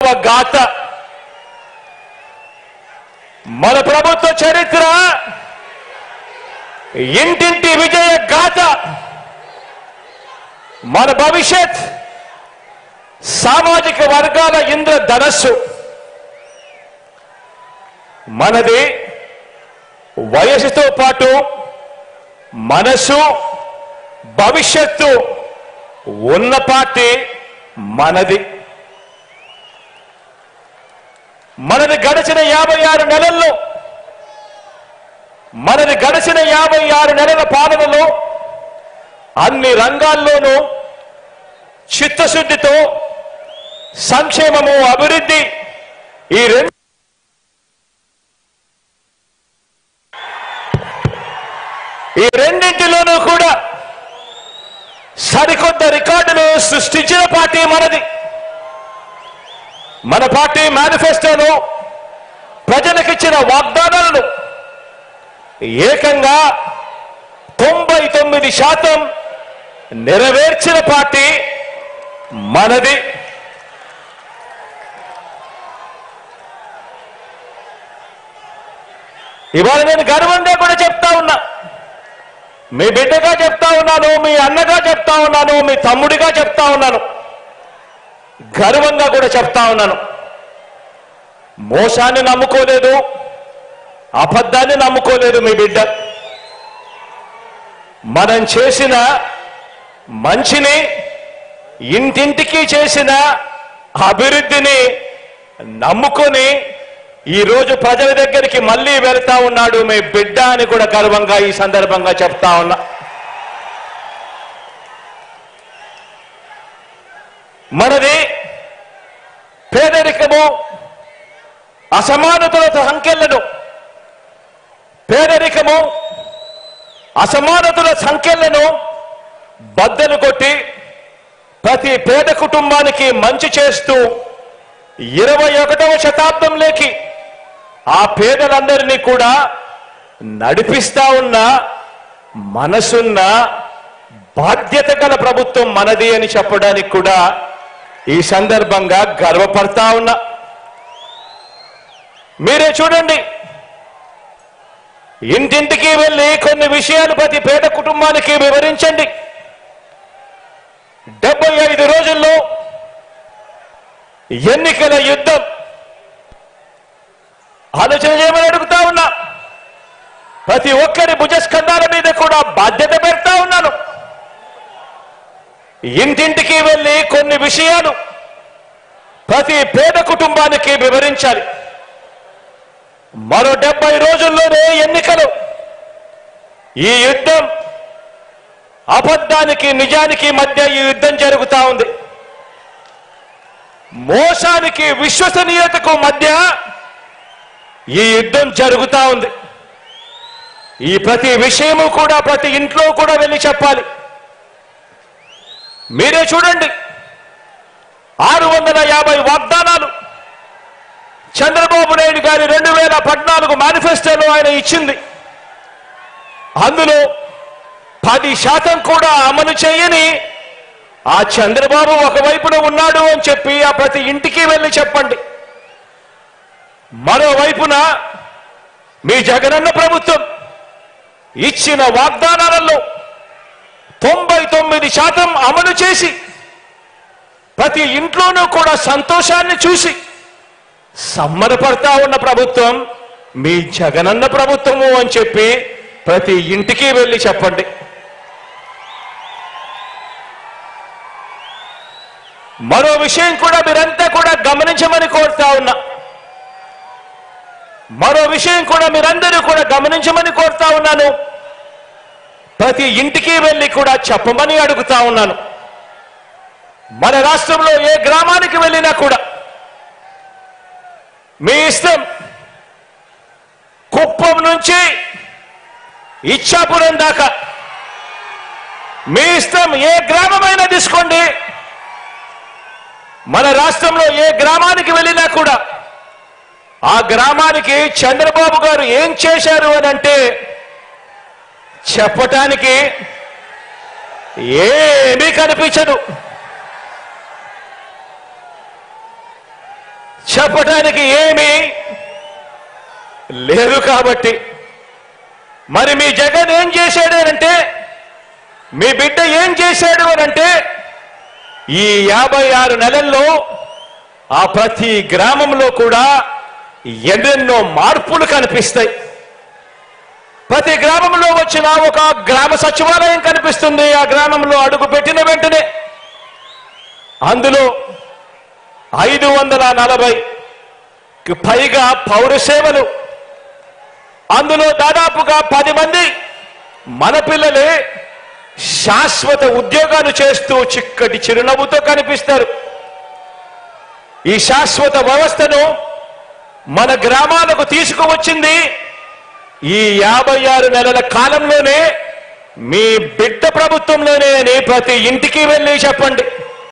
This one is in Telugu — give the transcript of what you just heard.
ప్రభుత్వ గాథ, మన ప్రభుత్వ చరిత్ర, ఇంటింటి విజయ గాథ, మన భవిష్యత్, సామాజిక వర్గాల ఇంద్రధనస్సు. మనది వయసుతో పాటు మనసు, భవిష్యత్తు ఉన్న పార్టీ మనది. మనది గడిచిన 56 నెలల్లో, మనది గడిచిన 56 నెలల పాలనలో అన్ని రంగాల్లోనూ చిత్తశుద్ధితో సంక్షేమము, అభివృద్ధి ఈ రెండింటిలోనూ కూడా సరికొత్త రికార్డును సృష్టించిన పార్టీ మనది. మన పార్టీ మేనిఫెస్టోలో ప్రజలకిచ్చిన వాగ్దానాలను ఏకంగా 99% నెరవేర్చిన పార్టీ మనది. ఇవాళ నేను గర్వంగా కూడా చెప్తా ఉన్నా, మీ బిడ్డగా చెప్తా ఉన్నాను, మీ అన్నగా చెప్తా ఉన్నాను, మీ తమ్ముడిగా చెప్తా ఉన్నాను, గర్వంగా కూడా చెప్తా ఉన్నాను. మోసాన్ని నమ్ముకోలేదు, అబద్ధాన్ని నమ్ముకోలేదు మీ బిడ్డ. మనం చేసిన మంచిని, ఇంటింటికి చేసిన అభివృద్ధిని నమ్ముకొని ఈరోజు ప్రజల దగ్గరికి మళ్ళీ వెళ్తా ఉన్నాడు మీ బిడ్డ అని కూడా గర్వంగా ఈ సందర్భంగా చెప్తా ఉన్నా. మనది పేదరికము, అసమానతల సంఖ్యలను, పేదరికము, అసమానతల సంఖ్యలను బద్దలు కొట్టి ప్రతి పేద కుటుంబానికి మంచి చేస్తూ 21వ శతాబ్దంలోకి ఆ పేదలందరినీ కూడా నడిపిస్తా ఉన్న మనసున్న బాధ్యత గల ప్రభుత్వం మనది అని చెప్పడానికి కూడా ఈ సందర్భంగా గర్వపడతా ఉన్నా. మీరే చూడండి, ఇంటింటికి వెళ్ళి కొన్ని విషయాలు ప్రతి పేద కుటుంబానికి వివరించండి. 75 రోజుల్లో ఎన్నికల యుద్ధం ఆలోచన చేయమని అడుగుతా ఉన్నా. ప్రతి ఒక్కరి భుజస్కంధాల మీద కూడా బాధ్యత పెడతా ఉన్నాను. ఇంటింటికి వెళ్ళి కొన్ని విషయాలు ప్రతి పేద కుటుంబానికి వివరించాలి. మరో 70 రోజుల్లోనే ఎన్నికలు. ఈ యుద్ధం అబద్ధానికి, నిజానికి మధ్య ఈ యుద్ధం జరుగుతా ఉంది. మోసానికి, విశ్వసనీయతకు మధ్య ఈ యుద్ధం జరుగుతా ఉంది. ఈ ప్రతి విషయము కూడా ప్రతి ఇంట్లో కూడా వెళ్ళి చెప్పాలి. మీరే చూడండి, 650 వాగ్దానాలు చంద్రబాబు నాయుడు గారి 2014 మేనిఫెస్టోలో ఆయన ఇచ్చింది. అందులో 10% కూడా అమలు చేయని ఆ చంద్రబాబు ఒకవైపున ఉన్నాడు అని చెప్పి ఆ ప్రతి ఇంటికి వెళ్ళి చెప్పండి. మరోవైపున మీ జగనన్న ప్రభుత్వం ఇచ్చిన వాగ్దానాలలో 99% అమలు చేసి ప్రతి ఇంట్లోనూ కూడా సంతోషాన్ని చూసి సంబరపడతా ఉన్న ప్రభుత్వం మీ జగనన్న ప్రభుత్వము అని చెప్పి ప్రతి ఇంటికి వెళ్ళి చెప్పండి. మరో విషయం కూడా మీరంతా కూడా గమనించమని కోరుతా ఉన్నా. మరో విషయం కూడా మీరందరూ కూడా గమనించమని కోరుతా ఉన్నాను. ప్రతి ఇంటికి వెళ్ళి కూడా చెప్పమని అడుగుతా ఉన్నాను. మన రాష్ట్రంలో ఏ గ్రామానికి వెళ్ళినా కూడా మీ ఇష్టం, కుప్పం నుంచి ఇచ్చాపురం దాకా మీ ఇష్టం, ఏ గ్రామమైనా తీసుకోండి. మన రాష్ట్రంలో ఏ గ్రామానికి వెళ్ళినా కూడా ఆ గ్రామానికి చంద్రబాబు గారు ఏం చేశారు అని అంటే చెప్పటానికి ఏమీ కనిపించదు. చెప్పడానికి ఏమీ లేదు. కాబట్టి మరి మీ జగన్ ఏం చేశాడు అనంటే, మీ బిడ్డ ఏం చేశాడు అనంటే, ఈ 56 నెలల్లో ఆ ప్రతి గ్రామంలో కూడా ఎన్నెన్నో మార్పులు కనిపిస్తాయి. ప్రతి గ్రామంలో వచ్చిన ఒక గ్రామ సచివాలయం కనిపిస్తుంది. ఆ గ్రామంలో అడుగు పెట్టిన వెంటనే అందులో 540కి పైగా పౌర సేవలు, అందులో దాదాపుగా 10 మంది మన పిల్లలే శాశ్వత ఉద్యోగాలు చేస్తూ చిక్కటి చిరునవ్వుతో కనిపిస్తారు. ఈ శాశ్వత వ్యవస్థను మన గ్రామాలకు తీసుకువచ్చింది ఈ 56 నెలల కాలంలోనే, మీ బిడ్డ ప్రభుత్వంలోనే అని ప్రతి ఇంటికి వెళ్ళి చెప్పండి.